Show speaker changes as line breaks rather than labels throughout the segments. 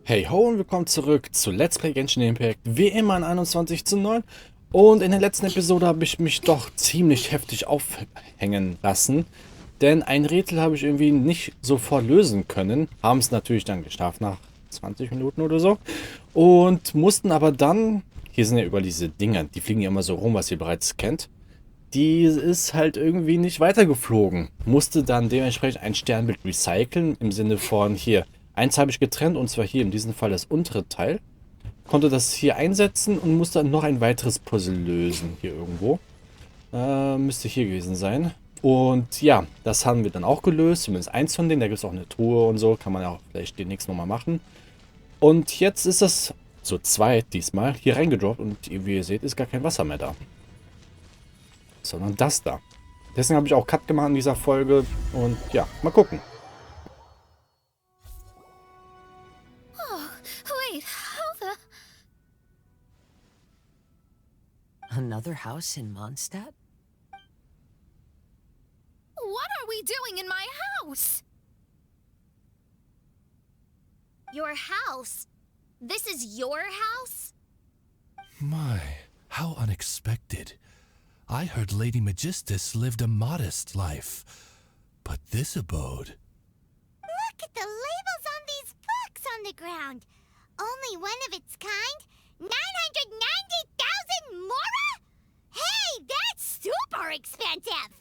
Hey ho und willkommen zurück zu Let's Play Genshin Impact, wie immer in 21:9. Und in der letzten Episode habe ich mich doch ziemlich heftig aufhängen lassen, denn ein Rätsel habe ich irgendwie nicht sofort lösen können. Haben es natürlich dann geschafft nach 20 Minuten oder so und mussten aber dann, hier sind ja über diese Dinger, die fliegen ja immer so rum, was ihr bereits kennt. Die ist halt irgendwie nicht weitergeflogen. Musste dann dementsprechend ein Sternbild recyceln, im Sinne von hier. Eins habe ich getrennt, und zwar hier in diesem Fall das untere Teil. Konnte das hier einsetzen und musste dann noch ein weiteres Puzzle lösen, hier irgendwo. Müsste hier gewesen sein. Und ja, das haben wir dann auch gelöst, zumindest eins von denen. Da gibt es auch eine Truhe und so, kann man ja auch vielleicht demnächst nochmal machen. Und jetzt ist das zu zweit diesmal hier reingedroppt und wie ihr seht, ist gar kein Wasser mehr da. Sondern das da. Deswegen habe ich auch Cut gemacht in dieser Folge und ja, mal gucken.
Oh, wait, how the...
Another house in Mondstadt?
What are we doing in my house? Your house? This is your house?
My, how unexpected. I heard Lady Magistus lived a modest life, but this abode...
Look at the labels on these books on the ground. Only one of its kind? 990,000 mora? Hey, that's super expensive!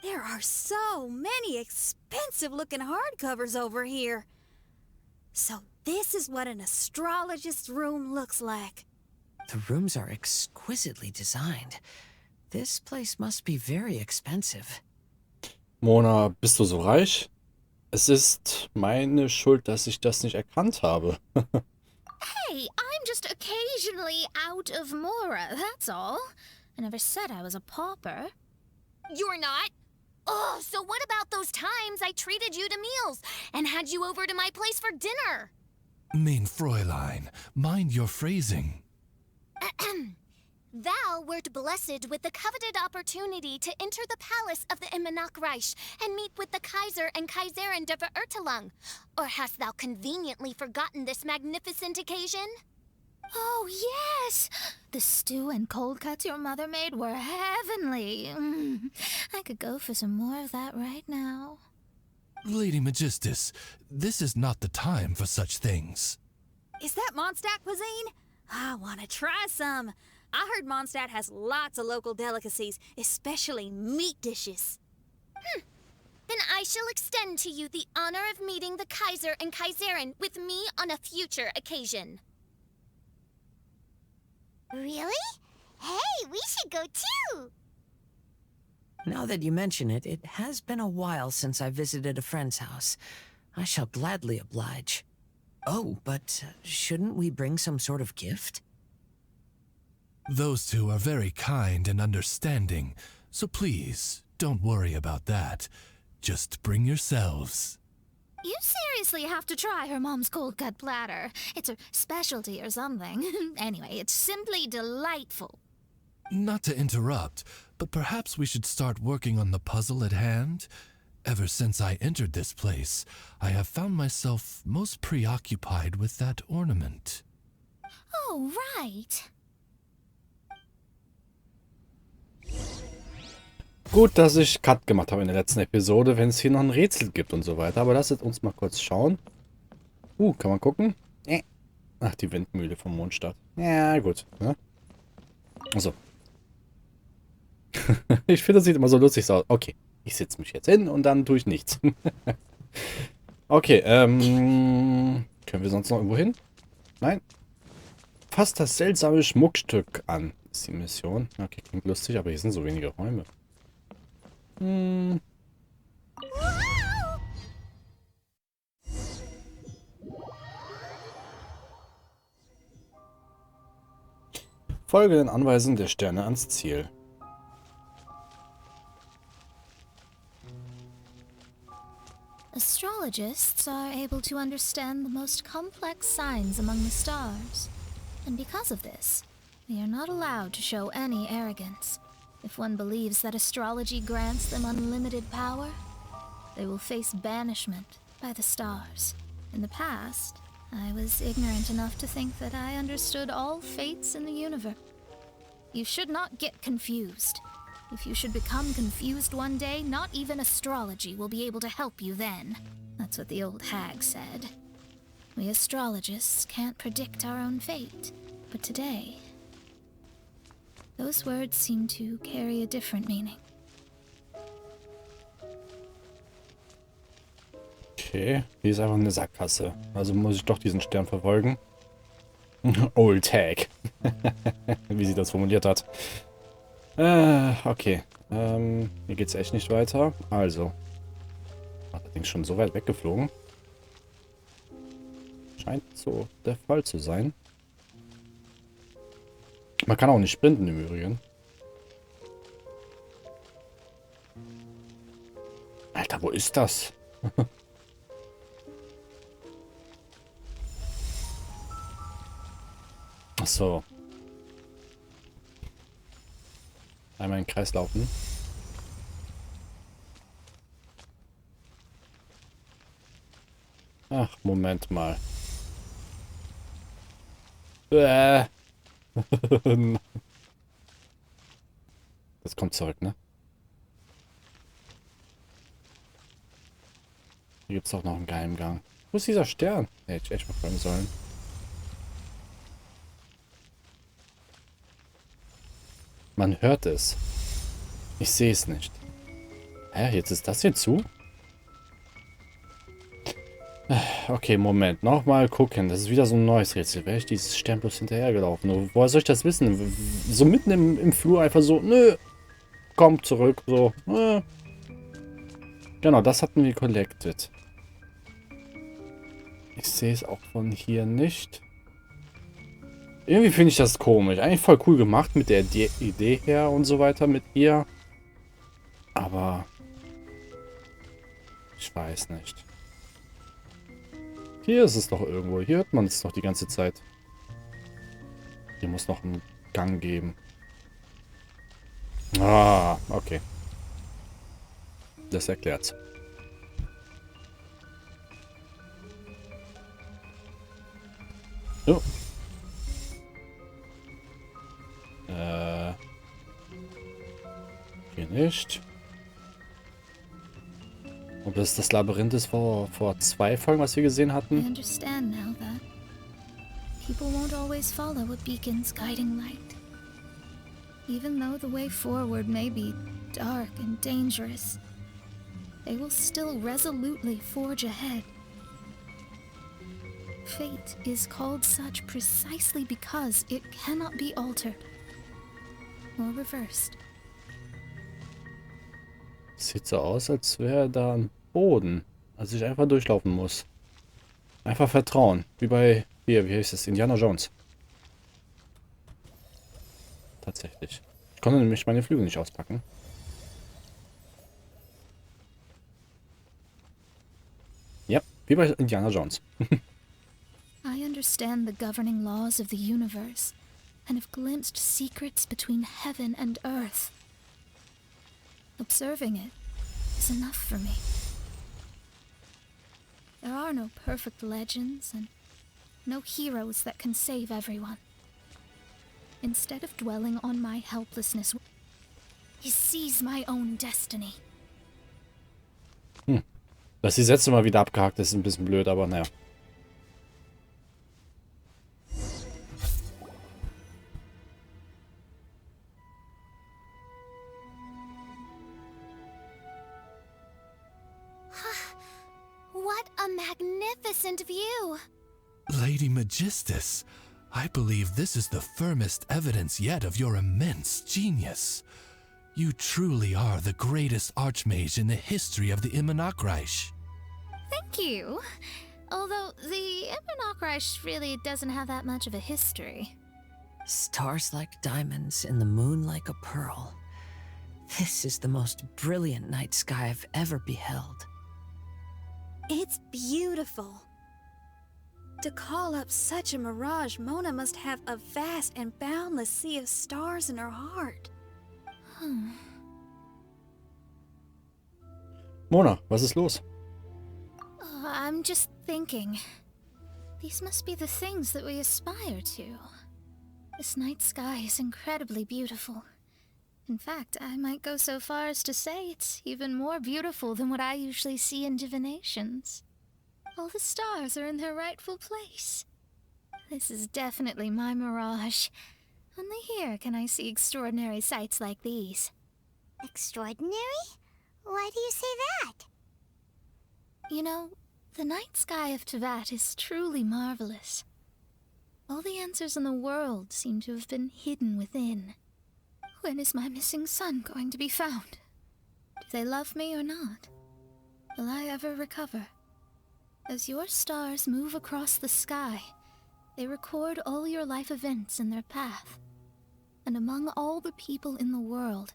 There are so many expensive-looking hardcovers over here. So this is what an astrologist's room looks like.
The rooms are exquisitely designed. This place must be very expensive.
Mona, bist du so reich? Es ist meine Schuld, dass ich das nicht erkannt habe.
Hey, I'm just occasionally out of mora, that's all. I never said I was a pauper. You're not? Oh, so what about those times I treated you to meals and had you over to my place for dinner?
Mein Fräulein, mind your phrasing.
Thou wert blessed with the coveted opportunity to enter the palace of the Immanok Reich and meet with the Kaiser and Kaiserin der Verurteilung. Or hast thou conveniently forgotten this magnificent occasion? Oh, yes! The stew and cold cuts your mother made were heavenly. I could go for some more of that right now.
Lady Magistus, this is not the time for such things.
Is that Mondstadt cuisine? I want to try some. I heard Mondstadt has lots of local delicacies, especially meat dishes.
Then I shall extend to you the honor of meeting the Kaiser and Kaiserin with me on a future occasion.
Really? Hey, we should go too!
Now that you mention it, it has been a while since I visited a friend's house. I shall gladly oblige. Oh, but shouldn't we bring some sort of gift?
Those two are very kind and understanding, so please, don't worry about that. Just bring yourselves.
You seriously have to try her mom's cold cut platter. It's her specialty or something. Anyway, it's simply delightful.
Not to interrupt, but perhaps we should start working on the puzzle at hand? Ever since I entered this place, I have found myself most preoccupied with that ornament.
Oh, right.
Gut, dass ich Cut gemacht habe in der letzten Episode, wenn es hier noch ein Rätsel gibt und so weiter. Aber lasst uns mal kurz schauen. Kann man gucken? Ach, die Windmühle vom Mondstadt. Ja, gut. Ne? Also. Ich finde, das sieht immer so lustig aus. Okay, ich setze mich jetzt hin und dann tue ich nichts. Okay, können wir sonst noch irgendwo hin? Nein. Fasst das seltsame Schmuckstück an, ist die Mission. Okay, klingt lustig, aber hier sind so wenige Räume. Folge den Anweisungen der Sterne ans Ziel.
Astrologists are able to understand the most complex signs among the stars. And because of this, they are not allowed to show any arrogance. If one believes that astrology grants them unlimited power, they will face banishment by the stars. In the past,
I was ignorant enough to think that I understood all fates in the universe. You should not get confused. If you should become confused one day, not even astrology will be able to help you then. That's what the old hag said. We astrologists can't predict our own fate. But today, those words seem to carry a different meaning.
Okay, hier ist einfach eine Sackgasse. Also muss ich doch diesen Stern verfolgen. Old Tag. Wie sie das formuliert hat. Okay. Hier geht's echt nicht weiter. Also. Allerdings schon so weit weggeflogen. Scheint so der Fall zu sein. Man kann auch nicht sprinten im Übrigen. Alter, wo ist das? Ach so. Einmal in den Kreis laufen. Ach, Moment mal. Das kommt zurück, ne? Hier gibt es auch noch einen Geheimgang. Wo ist dieser Stern? Hätte ich echt mal fragen sollen. Man hört es. Ich sehe es nicht. Hä, jetzt ist das hier zu? Okay, Moment. Nochmal gucken. Das ist wieder so ein neues Rätsel. Wäre ich dieses Stern bloß hinterhergelaufen? Woher soll ich das wissen? So mitten im Flur einfach so, nö. Komm zurück. So. Genau, das hatten wir collected. Ich sehe es auch von hier nicht. Irgendwie finde ich das komisch. Eigentlich voll cool gemacht mit der Idee her und so weiter mit ihr. Aber ich weiß nicht. Hier ist es doch irgendwo. Hier hört man es doch die ganze Zeit. Hier muss noch einen Gang geben. Ah, okay. Das erklärt's. So. Hier nicht. Ob das das Labyrinth ist vor 2 Folgen, was wir gesehen
I
hatten?
understand now that people won't always follow a beacon's guiding light. Even though the way forward may be dark and dangerous, they will still resolutely forge ahead. Fate is called such precisely because it cannot be altered or reversed.
Sieht so aus, als wäre da ein Boden, als ich einfach durchlaufen muss. Einfach vertrauen. Wie bei, hier, wie heißt es? Indiana Jones. Tatsächlich. Ich konnte nämlich meine Flügel nicht auspacken. Ja, wie bei Indiana Jones.
I understand the governing laws of the universe and have glimpsed secrets between heaven and earth. Observing it is enough for me. There are no perfect legends and no heroes that can save everyone. Instead of dwelling on my helplessness, he sees my own destiny.
Dass die Sätze mal wieder abgehakt ist ein bisschen blöd, aber naja.
What a magnificent view!
Lady Magistus, I believe this is the firmest evidence yet of your immense genius. You truly are the greatest archmage in the history of the Immunokreich.
Thank you. Although the Immunokreich really doesn't have that much of a history.
Stars like diamonds and the moon like a pearl. This is the most brilliant night sky I've ever beheld.
It's beautiful. To call up such a mirage, Mona must have a vast and boundless sea of stars in her heart.
Mona, was ist los?
I'm just thinking. These must be the things that we aspire to. This night sky is incredibly beautiful. In fact, I might go so far as to say it's even more beautiful than what I usually see in divinations. All the stars are in their rightful place. This is definitely my mirage. Only here can I see extraordinary sights like these.
Extraordinary? Why do you say that?
You know, the night sky of Teyvat is truly marvelous. All the answers in the world seem to have been hidden within. When is my missing son going to be found? Do they love me or not? Will I ever recover? As your stars move across the sky, they record all your life events in their path. And among all the people in the world,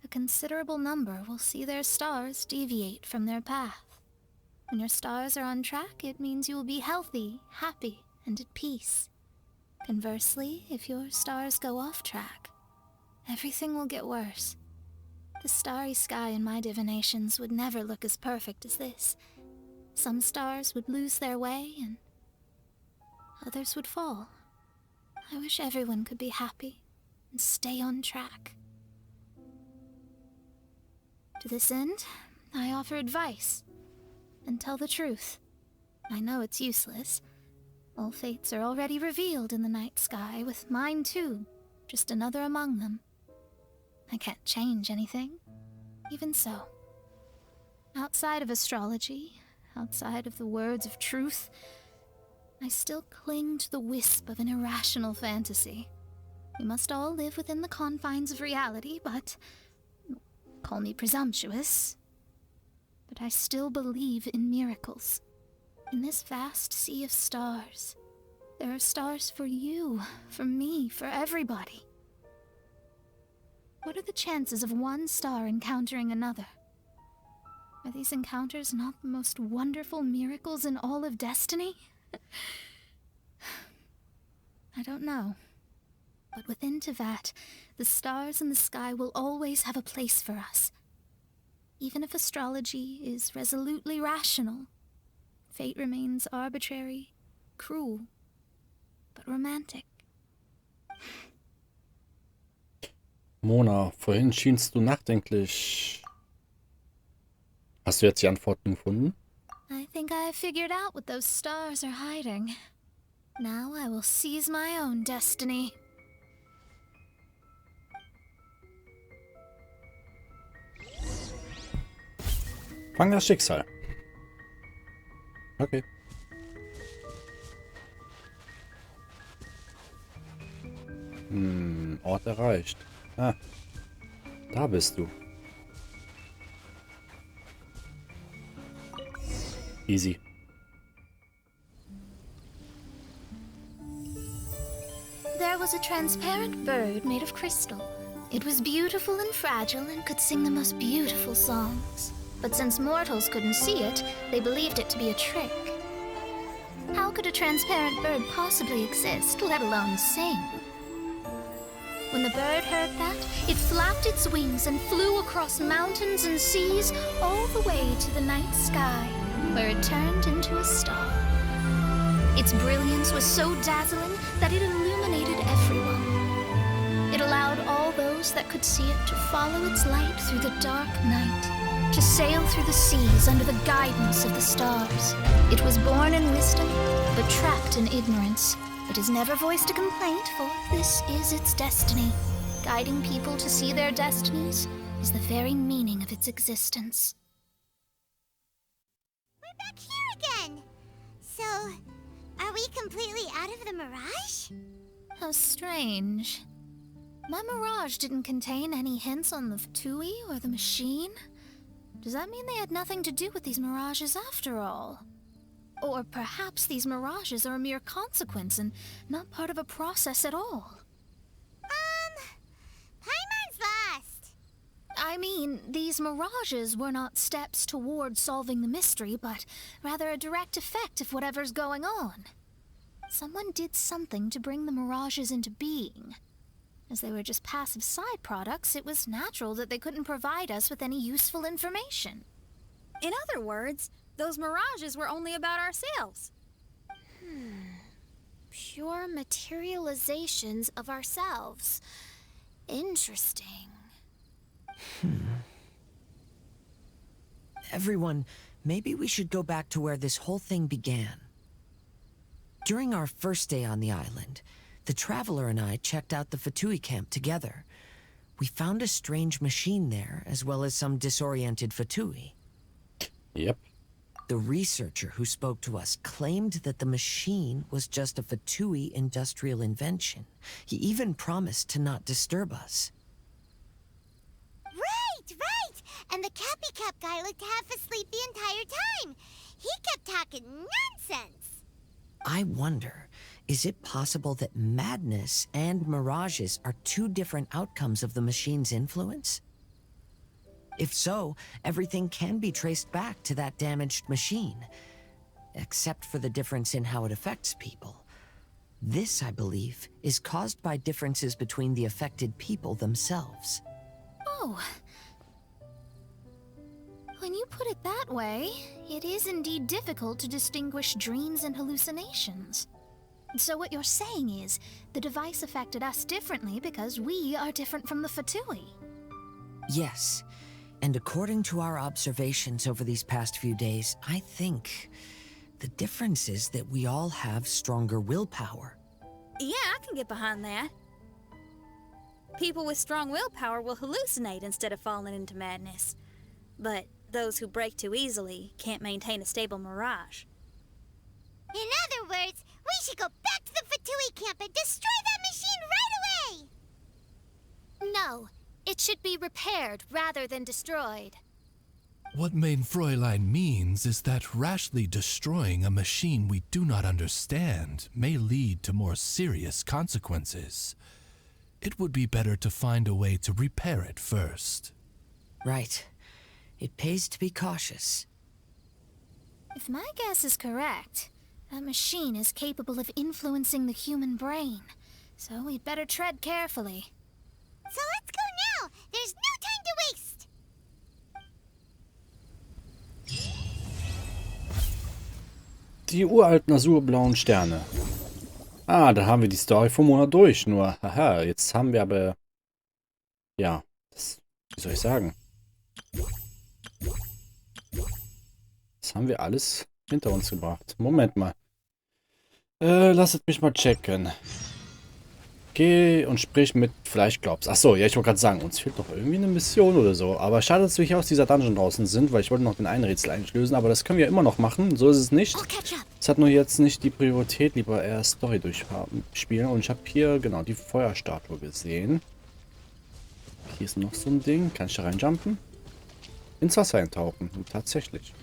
a considerable number will see their stars deviate from their path. When your stars are on track, it means you will be healthy, happy, and at peace. Conversely, if your stars go off track, everything will get worse. The starry sky in my divinations would never look as perfect as this. Some stars would lose their way, and others would fall. I wish everyone could be happy and stay on track. To this end, I offer advice and tell the truth. I know it's useless. All fates are already revealed in the night sky, with mine too, just another among them. I can't change anything. Even so, outside of astrology, outside of the words of truth, I still cling to the wisp of an irrational fantasy. We must all live within the confines of reality, but call me presumptuous. But I still believe in miracles. In this vast sea of stars, there are stars for you, for me, for everybody. What are the chances of one star encountering another? Are these encounters not the most wonderful miracles in all of destiny? I don't know. But within Teyvat, the stars in the sky will always have a place for us. Even if astrology is resolutely rational, fate remains arbitrary, cruel, but romantic.
Mona, vorhin schienst du nachdenklich. Hast du jetzt die Antworten gefunden?
I think I have figured out what those stars are hiding. Now I will seize my own destiny.
Fang das Schicksal. Okay. Ort erreicht. Ah, da bist du. Easy.
There was a transparent bird made of crystal. It was beautiful and fragile and could sing the most beautiful songs. But since mortals couldn't see it, they believed it to be a trick. How could a transparent bird possibly exist, let alone sing? When the bird heard that, it flapped its wings and flew across mountains and seas all the way to the night sky, where it turned into a star. Its brilliance was so dazzling that it illuminated everyone. It allowed all those that could see it to follow its light through the dark night, to sail through the seas under the guidance of the stars. It was born in wisdom, but trapped in ignorance. It has never voiced a complaint, for this is its destiny. Guiding people to see their destinies is the very meaning of its existence.
We're back here again! So, are we completely out of the mirage?
How strange. My mirage didn't contain any hints on the Tui or the machine. Does that mean they had nothing to do with these mirages after all? Or perhaps these mirages are a mere consequence and not part of a process at all?
Paimon's lost!
I mean, these mirages were not steps toward solving the mystery, but rather a direct effect of whatever's going on. Someone did something to bring the mirages into being. As they were just passive side products, it was natural that they couldn't provide us with any useful information.
In other words, those mirages were only about ourselves.
Pure materializations of ourselves. Interesting.
Everyone, maybe we should go back to where this whole thing began. During our first day on the island, the Traveler and I checked out the Fatui camp together. We found a strange machine there, as well as some disoriented Fatui.
Yep.
The researcher who spoke to us claimed that the machine was just a Fatui industrial invention. He even promised to not disturb us.
Right! And the Cappy Cap guy looked half asleep the entire time. He kept talking nonsense.
I wonder, is it possible that madness and mirages are two different outcomes of the machine's influence? If so, everything can be traced back to that damaged machine, except for the difference in how it affects people. This, I believe, is caused by differences between the affected people themselves.
Oh. When you put it that way, it is indeed difficult to distinguish dreams and hallucinations. So what you're saying is, the device affected us differently because we are different from the Fatui.
Yes, and according to our observations over these past few days, I think the difference is that we all have stronger willpower.
Yeah, I can get behind that. People with strong willpower will hallucinate instead of falling into madness. But those who break too easily can't maintain a stable mirage.
In other words, we should go back to the Fatui camp and destroy that machine right away!
No, it should be repaired rather than destroyed.
What mein Fräulein means is that rashly destroying a machine we do not understand may lead to more serious consequences. It would be better to find a way to repair it first.
Right. It pays to be cautious.
If my guess is correct, that machine is capable of influencing the human brain, so we'd better tread carefully.
So let's go now! There's no time to waste!
Die uralten azurblauen Sterne. Ah, da haben wir die Story vom Monat durch. Nur, haha, jetzt haben wir aber... Ja, das, wie soll ich sagen? Das haben wir alles hinter uns gebracht. Moment mal. Lasst mich mal checken. Geh und sprich mit Fleischklops. Achso, ja, ich wollte gerade sagen, uns fehlt doch irgendwie eine Mission oder so. Aber schade, dass wir hier aus dieser Dungeon draußen sind, weil ich wollte noch den einen Rätsel eigentlich lösen. Aber das können wir immer noch machen. So ist es nicht. Es hat nur jetzt nicht die Priorität, lieber eher Story durchspielen. Und ich habe hier, genau, die Feuerstatue gesehen. Hier ist noch so ein Ding. Kann ich da reinjumpen? Ins Wasser eintauchen. Und tatsächlich.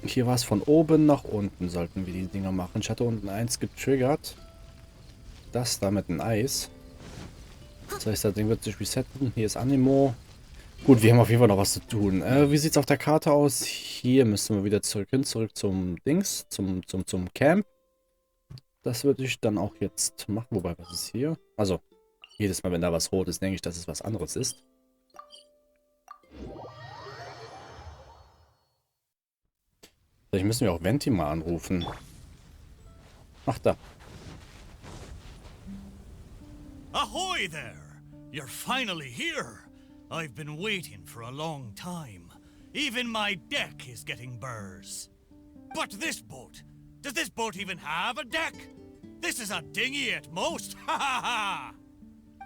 Hier war es von oben nach unten, sollten wir die Dinger machen. Ich hatte unten eins getriggert. Das da mit dem Eis. Das heißt, das Ding wird sich resetten. Hier ist Animo. Gut, wir haben auf jeden Fall noch was zu tun. Wie sieht es auf der Karte aus? Hier müssen wir wieder zurück zum Dings, zum Camp. Das würde ich dann auch jetzt machen. Wobei, was ist hier? Also, jedes Mal, wenn da was rot ist, denke ich, dass es was anderes ist. Vielleicht müssen wir auch Venti mal anrufen. Ach, da.
Ahoy there! You're finally here! I've been waiting for a long time. Even my deck is getting burrs. But this boat, does this boat even have a deck? This is a dinghy at most, ha ha ha!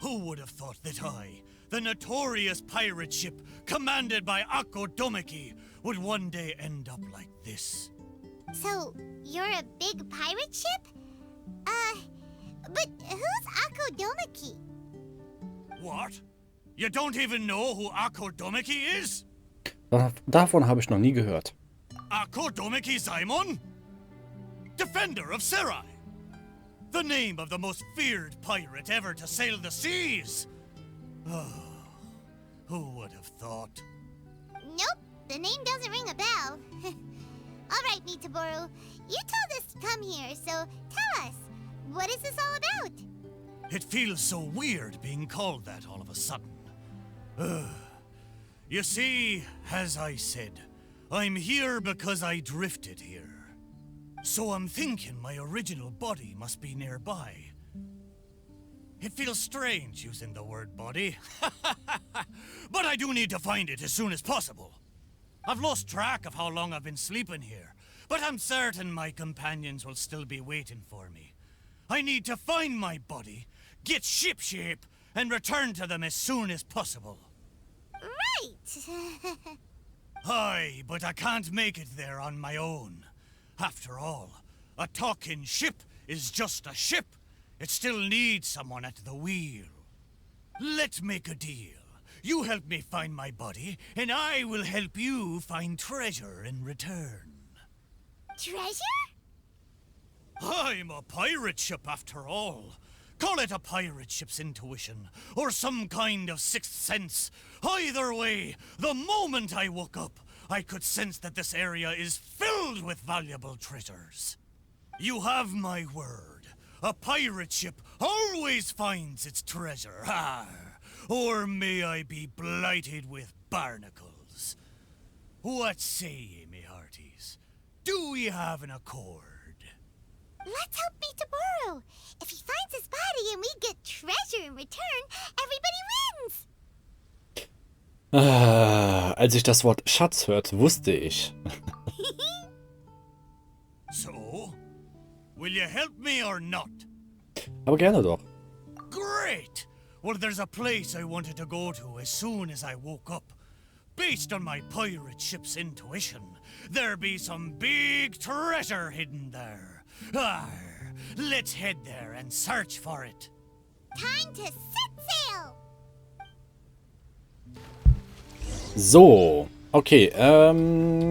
Who would have thought that I, the notorious pirate ship commanded by Akko Domeki, would one day end up like this?
So, you're a big pirate ship? But who's Akko Domeki?
What? You don't even know who Akko Domeki is?
Davon habe ich noch nie gehört.
Akko Domeki Simon? Defender of Serai. The name of the most feared pirate ever to sail the seas. Oh, who would have thought?
Nope, the name doesn't ring a bell. Alright, Mitaboru, you told us to come here, so tell us, what is this all about?
It feels so weird being called that all of a sudden. You see, as I said, I'm here because I drifted here. So I'm thinking my original body must be nearby. It feels strange using the word body, but I do need to find it as soon as possible. I've lost track of how long I've been sleeping here, but I'm certain my companions will still be waiting for me. I need to find my body, get shipshape, and return to them as soon as possible.
Right.
Aye, but I can't make it there on my own. After all, a talking ship is just a ship. It still needs someone at the wheel. Let's make a deal. You help me find my body, and I will help you find treasure in return.
Treasure?
I'm a pirate ship after all. Call it a pirate ship's intuition, or some kind of sixth sense. Either way, the moment I woke up, I could sense that this area is filled with valuable treasures. You have my word. A pirate ship always finds its treasure. Or may I be blighted with barnacles. What say ye, me hearties? Do we have an accord?
Let's help Meterboro. If he finds his body and we get treasure in return, everybody wins.
Als ich das Wort Schatz hörte, wusste ich.
So, will you help me or not?
Aber gerne doch.
Great! Well, there's a place I wanted to go to as soon as I woke up. Based on my pirate ship's intuition, there be some big treasure hidden there. Let's head there and search for it.
Time to set sail.
So, okay,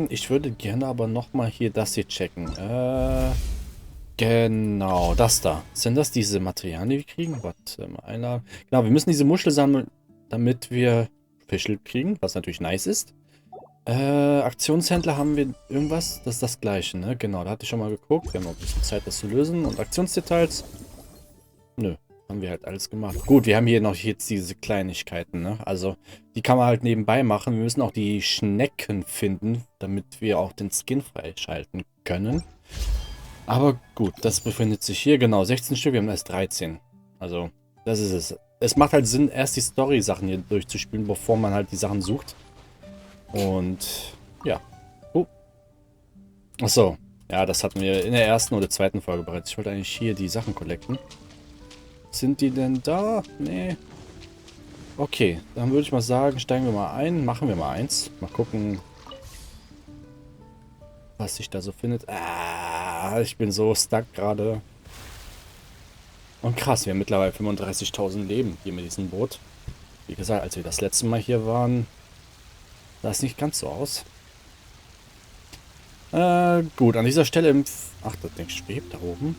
ich würde gerne aber nochmal hier das hier checken. Genau, das da. Sind das diese Materialien, die wir kriegen? Warte mal, einladen. Genau, wir müssen diese Muschel sammeln, damit wir Fischl kriegen, was natürlich nice ist. Aktionshändler haben wir irgendwas, das ist das gleiche, ne? Genau, da hatte ich schon mal geguckt. Wir haben noch ein bisschen Zeit, das zu lösen. Und Aktionsdetails? Nö, haben wir halt alles gemacht. Gut, wir haben hier noch jetzt diese Kleinigkeiten, ne? Also, die kann man halt nebenbei machen. Wir müssen auch die Schnecken finden, damit wir auch den Skin freischalten können. Aber gut, das befindet sich hier. Genau, 16 Stück, wir haben erst 13. Also, das ist es. Es macht halt Sinn, erst die Story-Sachen hier durchzuspielen, bevor man halt die Sachen sucht. Und, ja. Achso. Ja, das hatten wir in der ersten oder zweiten Folge bereits. Ich wollte eigentlich hier die Sachen collecten. Sind die denn da? Nee. Okay, dann würde ich mal sagen, steigen wir mal ein. Machen wir mal eins. Mal gucken, was sich da so findet. Ich bin so stuck gerade. Und krass, wir haben mittlerweile 35.000 Leben hier mit diesem Boot. Wie gesagt, als wir das letzte Mal hier waren, sah es nicht ganz so aus. Gut, an dieser Stelle ach, das Ding schwebt da oben.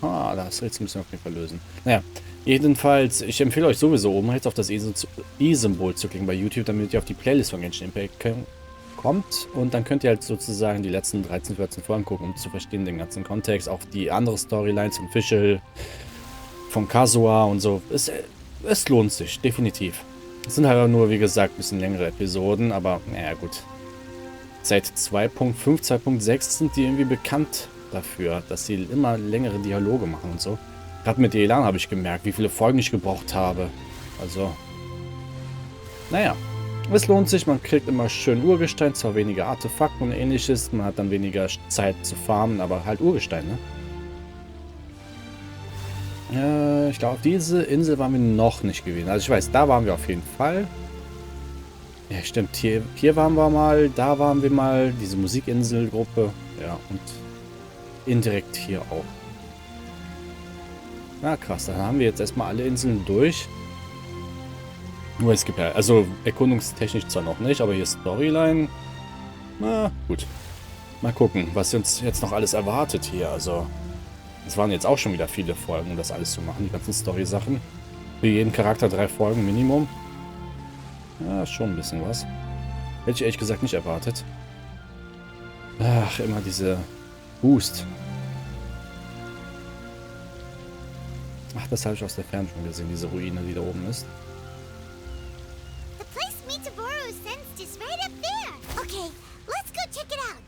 Das Rätsel müssen wir auf jeden Fall lösen. Naja, jedenfalls, ich empfehle euch sowieso oben jetzt auf das i-Symbol zu klicken bei YouTube, damit ihr auf die Playlist von Genshin Impact kommt. Und dann könnt ihr halt sozusagen die letzten 13, 14 Folgen gucken, um zu verstehen den ganzen Kontext. Auch die andere Storylines von Fischl, von Kasua und so. Es lohnt sich, definitiv. Es sind halt nur, wie gesagt, ein bisschen längere Episoden, aber naja, gut. Seit 2.5, 2.6 sind die irgendwie bekannt dafür, dass sie immer längere Dialoge machen und so. Gerade mit Elan habe ich gemerkt, wie viele Folgen ich gebraucht habe. Also, naja, es lohnt sich, man kriegt immer schön Urgestein, zwar weniger Artefakte und ähnliches, man hat dann weniger Zeit zu farmen, aber halt Urgestein, ne? Ich glaube, auf diese Insel waren wir noch nicht gewesen. Also ich weiß, da waren wir auf jeden Fall. Ja, stimmt. Hier waren wir mal, da waren wir mal. Diese Musikinselgruppe. Ja, und indirekt hier auch. Na krass, dann haben wir jetzt erstmal alle Inseln durch. Nur es gibt ja, also erkundungstechnisch zwar noch nicht, aber hier Storyline. Na gut. Mal gucken, was uns jetzt noch alles erwartet hier. Also, es waren jetzt auch schon wieder viele Folgen, um das alles zu machen, die ganzen Story-Sachen. Für jeden Charakter 3 Folgen Minimum. Ja, schon ein bisschen was. Hätte ich ehrlich gesagt nicht erwartet. Ach, immer diese Boost. Ach, das habe ich aus der Ferne schon gesehen, diese Ruine, die da oben ist.
The place Meterboro sensed is right up there. Okay, let's go check it out.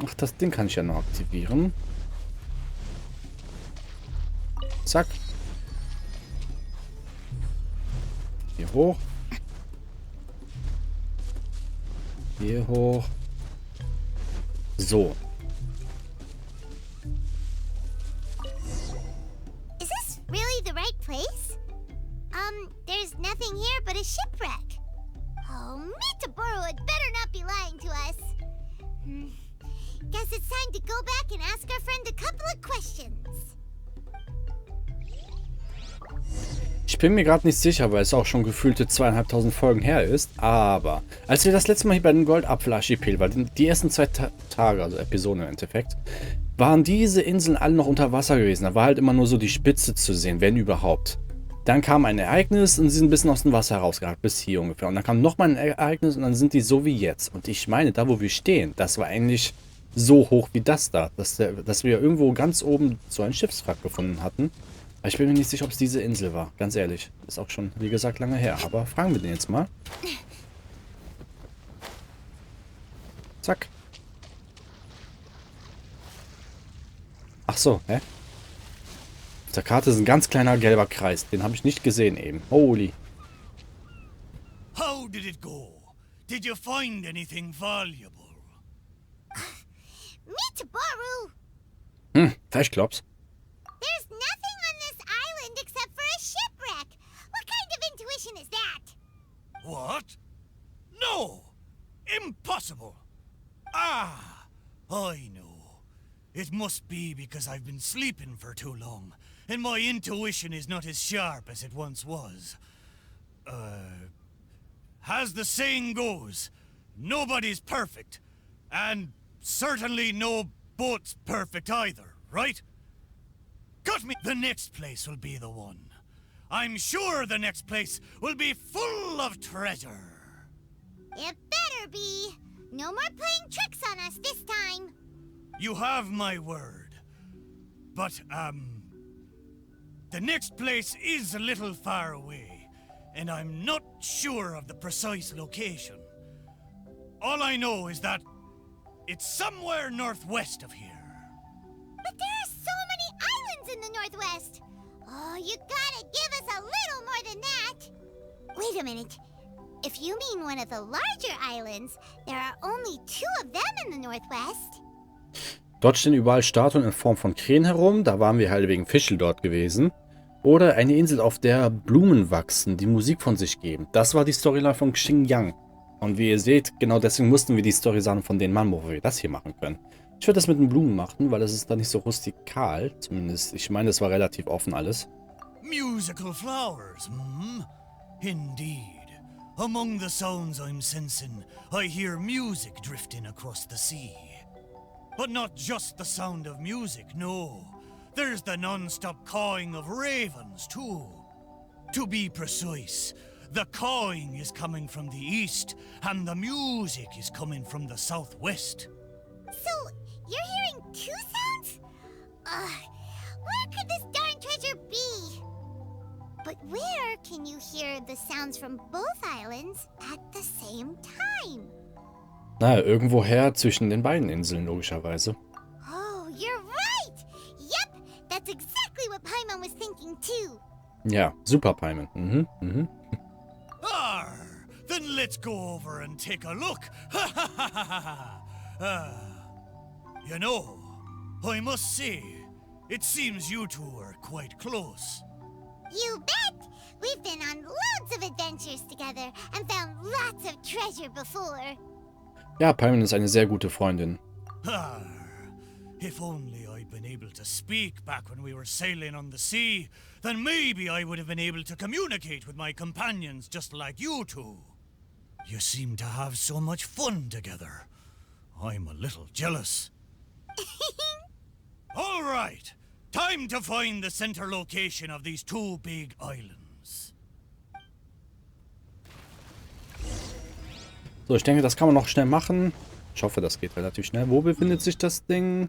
Ach, das Ding kann ich ja noch aktivieren. Zack. Hier hoch. Hier hoch. So.
Is this really the right place? There's nothing here but a shipwreck. Oh, Mitaboru had better not be lying to us. Guess it's time to go back and ask our friend a couple of questions.
Ich bin mir gerade nicht sicher, weil es auch schon gefühlte 2500 Folgen her ist. Aber als wir das letzte Mal hier bei den Goldapfel-Archipel waren, die ersten 2 Tage, also Episoden im Endeffekt, waren diese Inseln alle noch unter Wasser gewesen. Da war halt immer nur so die Spitze zu sehen, wenn überhaupt. Dann kam ein Ereignis und sie sind ein bisschen aus dem Wasser rausgeragt, bis hier ungefähr. Und dann kam nochmal ein Ereignis und dann sind die so wie jetzt. Und ich meine, da wo wir stehen, das war eigentlich so hoch wie das da. Dass wir irgendwo ganz oben so ein Schiffswrack gefunden hatten. Aber ich bin mir nicht sicher, ob es diese Insel war. Ganz ehrlich. Ist auch schon, wie gesagt, lange her. Aber fragen wir den jetzt mal. Zack. Ach so, hä? Auf der Karte ist ein ganz kleiner gelber Kreis. Den habe ich nicht gesehen eben. Holy.
How did it go? Did you find anything valuable?
Mitaboru!
Fleischklops.
There's nothing on this island except for a shipwreck. What kind of intuition is that?
What? No! Impossible! Ah! I know. It must be because I've been sleeping for too long, and my intuition is not as sharp as it once was. As the saying goes, nobody's perfect, and certainly no boat's perfect either, right? Cut me! The next place will be the one. I'm sure the next place will be full of treasure.
It better be. No more playing tricks on us this time.
You have my word. But, the next place is a little far away, and I'm not sure of the precise location. All I know is that it's somewhere northwest of here.
But there are so many islands in the northwest. Oh, you gotta give us a little more than that. Wait a minute. If you mean one of the larger islands, there are only 2 of them in the northwest.
Dort stehen überall Statuen in Form von Krähen herum. Da waren wir halt wegen Fischl dort gewesen. Oder eine Insel, auf der Blumen wachsen, die Musik von sich geben. Das war die Storyline von Xinjiang. Und wie ihr seht, genau deswegen mussten wir die Story sagen von den Mann, wo wir das hier machen können. Ich würde das mit den Blumen machen, weil es ist da nicht so rustikal. Zumindest, ich meine, es war relativ offen alles.
Musical flowers, Indeed. Among the sounds I'm sensing, I hear music drifting across the sea. But not just the sound of music, no. There's the non-stop cawing of ravens, too. To be precise, the cawing is coming from the east, and the music is coming from the southwest.
So, you're hearing 2 sounds? Where could this darn treasure be? But where can you hear the sounds from both islands at the same time?
Naja, irgendwoher zwischen den beiden Inseln, logischerweise.
Oh, you're right! Yep, that's exactly what Paimon was thinking too.
Ja, super Paimon.
Then let's go over and take a look. You know, I must say, it seems you two are quite close.
You bet! We've been on loads of adventures together and found lots of treasure before.
Ja, Paimon ist eine sehr gute Freundin.
If only I'd been able to speak back when we were sailing on the sea, then maybe I would have been able to communicate with my companions just like you two. You seem to have so much fun together. I'm a little jealous. All right, time to find the center location of these 2 big islands.
So, ich denke, das kann man noch schnell machen. Ich hoffe, das geht relativ schnell. Wo befindet sich das Ding?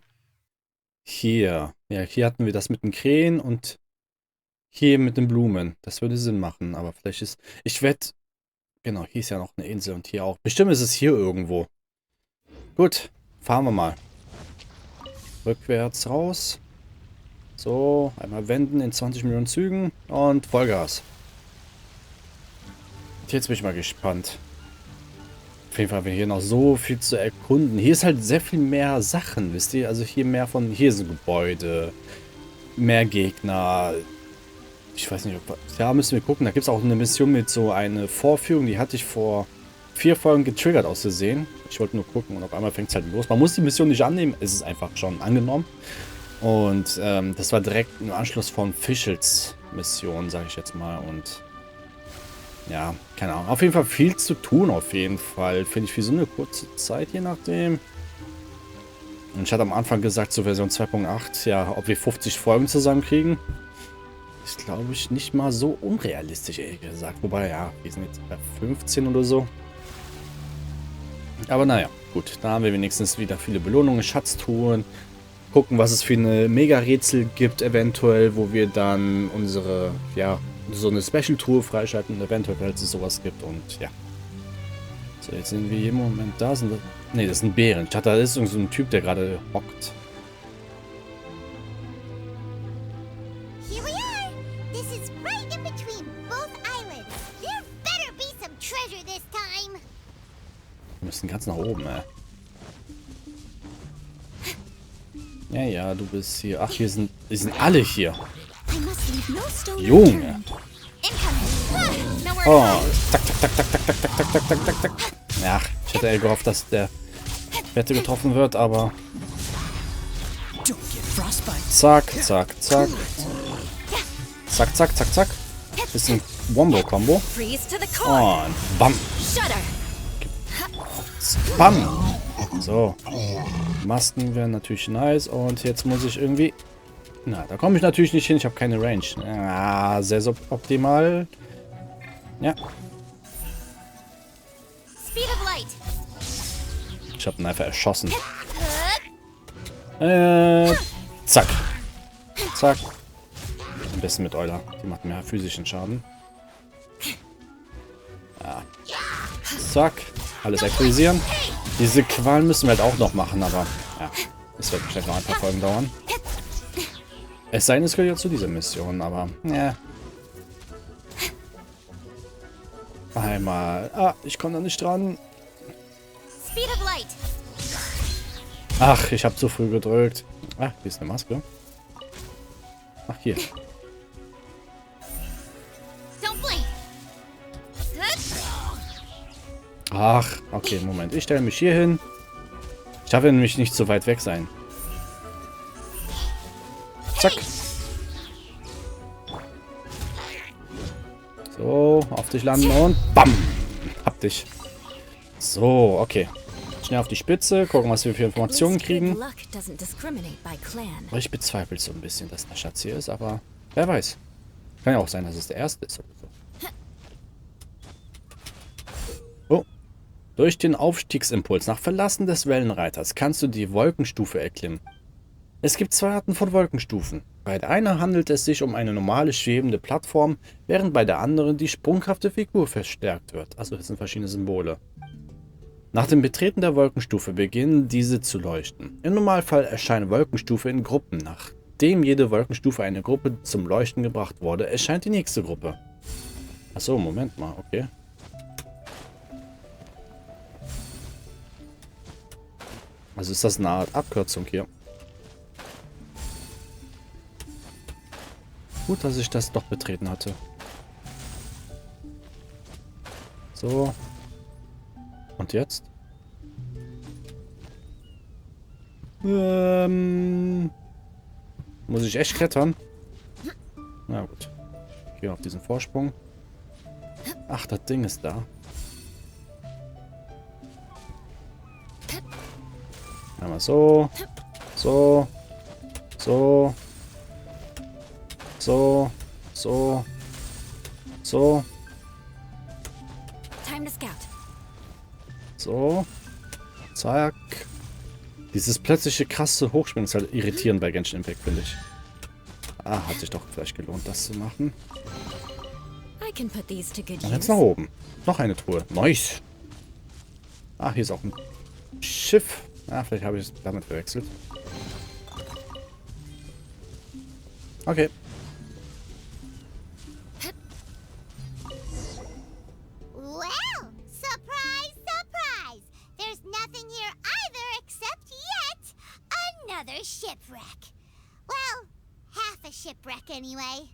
Hier. Ja, hier hatten wir das mit den Krähen und hier mit den Blumen. Das würde Sinn machen, aber vielleicht ist... Ich wette... Genau, hier ist ja noch eine Insel und hier auch. Bestimmt ist es hier irgendwo. Gut, fahren wir mal. rückwärts raus. So, einmal wenden in 20 Millionen Zügen und Vollgas. Jetzt bin ich mal gespannt. Auf jeden Fall haben wir hier noch so viel zu erkunden. Hier ist halt sehr viel mehr Sachen, wisst ihr? Also hier mehr von... Hier sind Gebäude, mehr Gegner. Ich weiß nicht, ob... Ja, müssen wir gucken. Da gibt es auch eine Mission mit so einer Vorführung. Die hatte ich vor 4 Folgen getriggert ausgesehen. Ich wollte nur gucken und auf einmal fängt es halt los. Man muss die Mission nicht annehmen. Es ist einfach schon angenommen. Und das war direkt im Anschluss von Fischels Mission, sage ich jetzt mal. Und ja, keine Ahnung. Auf jeden Fall viel zu tun, auf jeden Fall. Finde ich für so eine kurze Zeit, je nachdem. Und ich hatte am Anfang gesagt, zur Version 2.8, ja, ob wir 50 Folgen zusammenkriegen. Ist, glaube ich, nicht mal so unrealistisch, ehrlich gesagt. Wobei, ja, wir sind jetzt bei 15 oder so. Aber naja, gut. Da haben wir wenigstens wieder viele Belohnungen, Schatztruhen. Gucken, was es für eine Mega-Rätsel gibt, eventuell, wo wir dann unsere, ja, so eine Special-Truhe freischalten, eventuell, falls es sowas gibt. Und ja. So, jetzt sind wir hier im Moment da. Ne, das sind Bären. Ich dachte, da ist irgend so ein Typ, der gerade hockt.
Here we are. This is right in between both islands. There better be some treasure this time.
Wir müssen ganz nach oben, ey. Ja, ja, du bist hier. Ach, die sind alle hier. Junge. Oh, zack, zack, zack, zack, zack, zack, zack, zack, zack, zack. Ja, ich hätte eher gehofft, dass der Wette getroffen wird, aber... Zack, zack, zack. Zack, zack, zack, zack. Bisschen Wombo-Kombo. Und bam. Bam. So. Masken wären natürlich nice. Und jetzt muss ich irgendwie... Na, da komme ich natürlich nicht hin. Ich habe keine Range. Ja, sehr suboptimal. Ja. Ich habe ihn einfach erschossen. Zack. Zack. Am besten mit Euler. Die macht mehr physischen Schaden. Ja. Zack. Alles aktualisieren. Diese Qualen müssen wir halt auch noch machen, aber ja. Das wird wahrscheinlich noch ein paar Folgen dauern. Es sei denn, es gehört ja zu dieser Mission, aber ja. Einmal. Ah, ich komme da nicht dran. Ach, ich habe zu früh gedrückt. Ah, hier ist eine Maske. Ach, hier. Ach, okay, Moment. Ich stelle mich hier hin. Ich darf ja nämlich nicht so weit weg sein. Zack. So, auf dich landen und BAM! Hab dich. So, okay. Schnell auf die Spitze, gucken, was wir für Informationen kriegen. Ich bezweifle so ein bisschen, dass der Schatz hier ist, aber wer weiß. Kann ja auch sein, dass es der erste ist oder so. Oh. Durch den Aufstiegsimpuls nach Verlassen des Wellenreiters kannst du die Wolkenstufe erklimmen. Es gibt 2 Arten von Wolkenstufen. Bei der einen handelt es sich um eine normale schwebende Plattform, während bei der anderen die Sprungkraft der Figur verstärkt wird. Also das sind verschiedene Symbole. Nach dem Betreten der Wolkenstufe beginnen diese zu leuchten. Im Normalfall erscheinen Wolkenstufen in Gruppen. Nachdem jede Wolkenstufe einer Gruppe zum Leuchten gebracht wurde, erscheint die nächste Gruppe. Achso, Moment mal, okay. Also ist das eine Art Abkürzung hier. Gut, dass ich das doch betreten hatte. So. Und jetzt? Muss ich echt klettern? Na gut. Hier auf diesen Vorsprung. Ach, das Ding ist da. Einmal so. So. So. So. So. So. So. Zack. Dieses plötzliche krasse Hochspringen ist halt irritierend bei Genshin Impact, finde ich. Ah, hat sich doch vielleicht gelohnt, das zu machen. Und jetzt nach oben. Noch eine Truhe. Nice. Ah, hier ist auch ein Schiff. Ah, vielleicht habe ich es damit verwechselt. Okay.
Well, surprise, surprise! There's nothing here either except yet another shipwreck. Well, half a shipwreck anyway.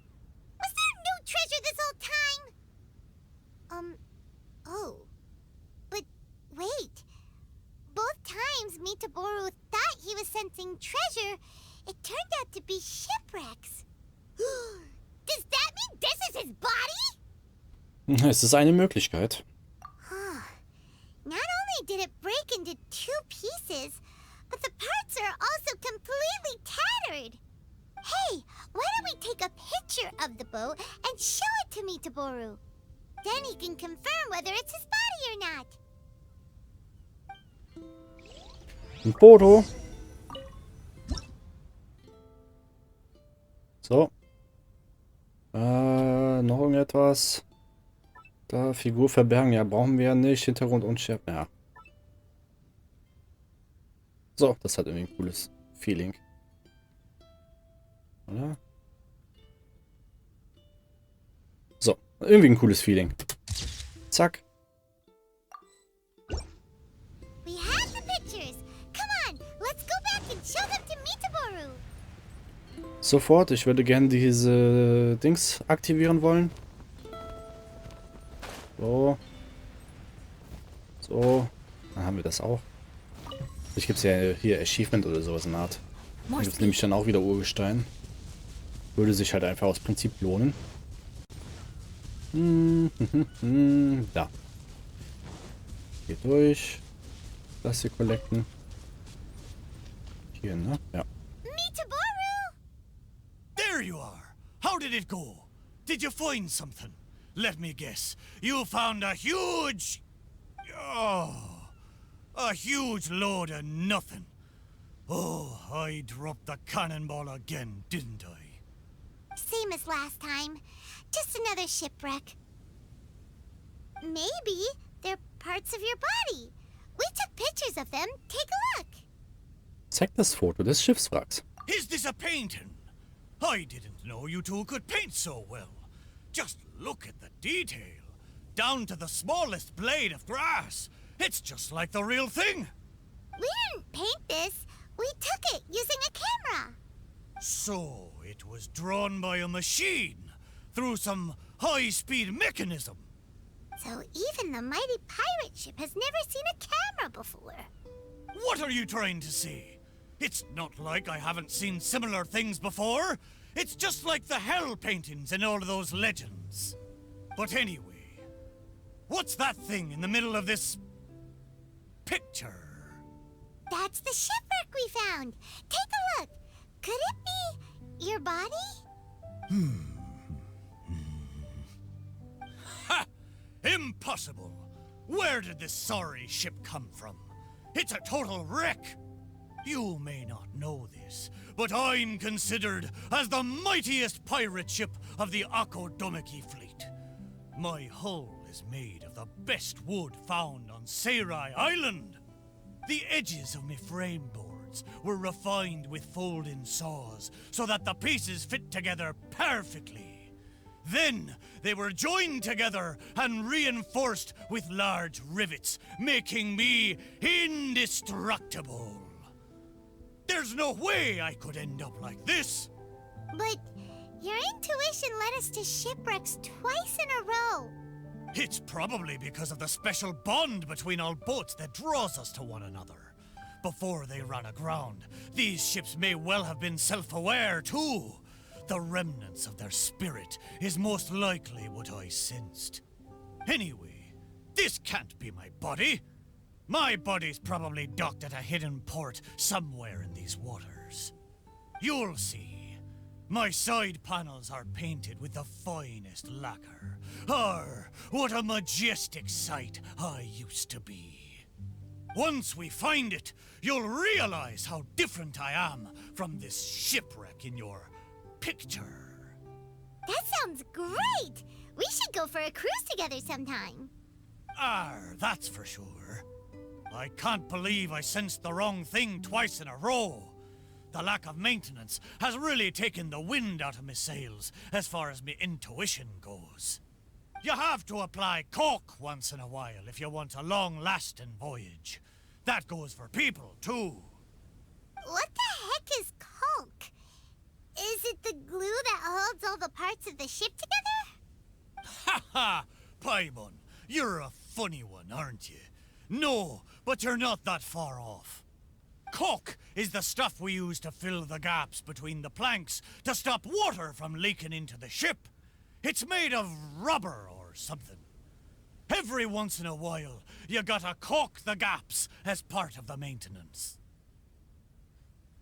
Was there no treasure this whole time? Oh. But wait. Both times Mitaboru thought he was sensing treasure, it turned out to be shipwrecks. Does that mean this is his body?
Es ist eine Möglichkeit.
Not only did it break into 2 pieces, but the parts are also completely tattered. Hey, why don't we take a picture of the boat and show it to Mitaboru? Then he can confirm whether it's his body or not.
Ein Foto. So. Noch irgendetwas. Da, Figur verbergen. Ja, brauchen wir ja nicht. Hintergrund unschärf. Ja. So, das hat irgendwie ein cooles Feeling. Oder? So, irgendwie ein cooles Feeling. Zack.
We have the pictures. Come on, let's go back and show them to Mitaboru.
Sofort. Ich würde gerne diese Dings aktivieren wollen. So. So. Dann haben wir das auch. Vielleicht gibt es ja hier Achievement oder sowas in der Art. Da gibt es nämlich dann auch wieder Urgestein. Würde sich halt einfach aus Prinzip lohnen. Da. Hier durch. Das hier collecten. Hier, ne? Ja.
Mitaboru!
There you are. How did it go? Did you find something? Let me guess. You found a huge... Oh, a huge load of nothing. Oh, I dropped the cannonball again, didn't I?
Same as last time. Just another shipwreck. Maybe they're parts of your body. We took pictures of them. Take a look.
Zeig das Foto des Schiffswracks.
Is this a painting? I didn't know you two could paint so well. Just look at the detail. Down to the smallest blade of grass. It's just like the real thing.
We didn't paint this. We took it using a camera.
So it was drawn by a machine through some high-speed mechanism.
So even the mighty pirate ship has never seen a camera before.
What are you trying to say? It's not like I haven't seen similar things before. It's just like the hell paintings in all of those legends. But anyway, what's that thing in the middle of this picture?
That's the shipwreck we found. Take a look. Could it be your body?
Ha! Impossible! Where did this sorry ship come from? It's a total wreck! You may not know this, but I'm considered as the mightiest pirate ship of the Akodomiki fleet. My hull is made of the best wood found on Seirai Island. The edges of my frame boards were refined with folding saws so that the pieces fit together perfectly. Then they were joined together and reinforced with large rivets, making me indestructible. There's no way I could end up like this.
But your intuition led us to shipwrecks twice in a row.
It's probably because of the special bond between our boats that draws us to one another. Before they ran aground, these ships may well have been self-aware too. The remnants of their spirit is most likely what I sensed. Anyway, this can't be my body. My body's probably docked at a hidden port somewhere in these waters. You'll see. My side panels are painted with the finest lacquer. What a majestic sight I used to be. Once we find it, you'll realize how different I am from this shipwreck in your picture.
That sounds great! We should go for a cruise together sometime.
That's for sure. I can't believe I sensed the wrong thing twice in a row. The lack of maintenance has really taken the wind out of my sails as far as my intuition goes. You have to apply caulk once in a while if you want a long-lasting voyage. That goes for people, too.
What the heck is caulk? Is it the glue that holds all the parts of the ship together?
Ha ha! Paimon, you're a funny one, aren't you? No, but you're not that far off. Caulk is the stuff we use to fill the gaps between the planks to stop water from leaking into the ship. It's made of rubber or something. Every once in a while, you gotta caulk the gaps as part of the maintenance.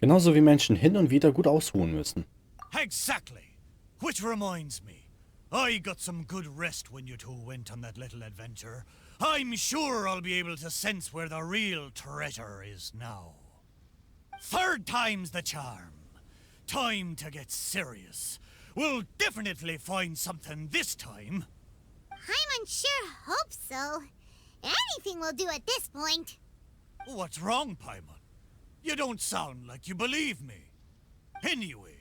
Genauso wie Menschen hin und wieder gut ausruhen müssen.
Exactly. Which reminds me, I got some good rest when you two went on that little adventure. I'm sure I'll be able to sense where the real treasure is now. Third time's the charm. Time to get serious. We'll definitely find something this time.
Paimon sure hopes so. Anything will do at this point.
What's wrong, Paimon? You don't sound like you believe me. Anyway,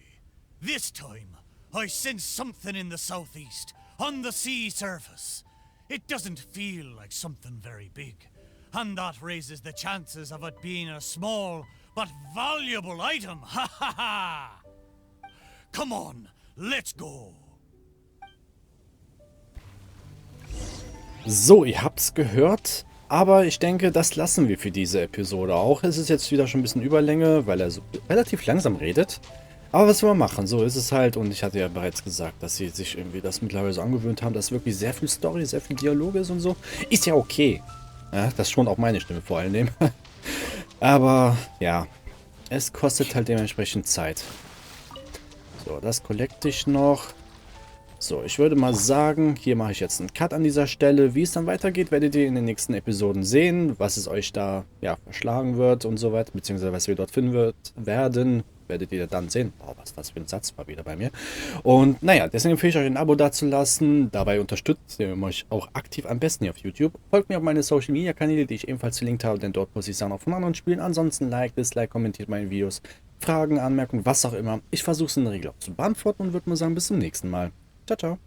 this time, I sense something in the southeast, on the sea surface. It doesn't feel like something very big, and that raises the chances of it being a small but valuable item. Ha ha ha! Come on, let's go.
So, ihr habt's gehört. Aber ich denke, das lassen wir für diese Episode auch. Es ist jetzt wieder schon ein bisschen Überlänge, weil er so relativ langsam redet. Aber was wir machen, so ist es halt. Und ich hatte ja bereits gesagt, dass sie sich irgendwie das mittlerweile so angewöhnt haben, dass wirklich sehr viel Story, sehr viel Dialog ist und so. Ist ja okay. Ja, das schont auch meine Stimme vor allem. Aber ja, es kostet halt dementsprechend Zeit. So, das kollekte ich noch. So, ich würde mal sagen, hier mache ich jetzt einen Cut an dieser Stelle. Wie es dann weitergeht, werdet ihr in den nächsten Episoden sehen, was es euch da, ja, verschlagen wird und so weiter, beziehungsweise was wir dort finden werden, werdet ihr dann sehen. Boah, was das für ein Satz war wieder bei mir. Und naja, deswegen empfehle ich euch ein Abo dazulassen. Dabei unterstützt ihr euch auch aktiv am besten hier auf YouTube. Folgt mir auf meine Social Media Kanäle, die ich ebenfalls verlinkt habe, denn dort muss ich sagen, auch von anderen Spielen. Ansonsten Like, Dislike, kommentiert meine Videos, Fragen, Anmerkungen, was auch immer. Ich versuche es in der Regel auch zu beantworten und würde mal sagen, bis zum nächsten Mal. Ciao, ciao.